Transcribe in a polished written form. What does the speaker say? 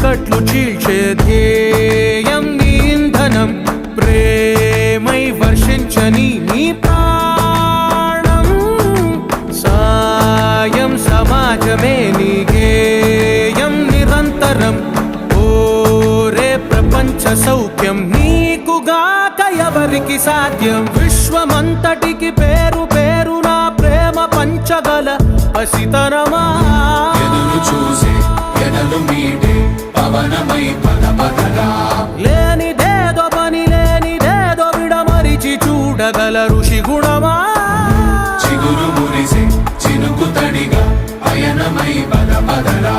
చీకట్లు చీల్చే ధ్యేయం నీ ఇంధనం ప్రేమై వర్షించని నీ ప్రాణం సాయం సమాజమే నీ గేయం నిరంతరం ఓరే ప్రపంచ సౌఖ్యం నీకుగాక ఎవరికి సాధ్యం విశ్వమంతటికి పేరు పేరు నా ప్రేమ పంచగల పసితరమా ఎదురు చూసే ఎదలు మీటే పవనమై పద పదరా లేనిదేదో పని లేనిదేదో విడమరిచి చూడగల ఋషి గుణమా చిగురు మురిసే చినుకు తడిగా పయనమై పద పదరా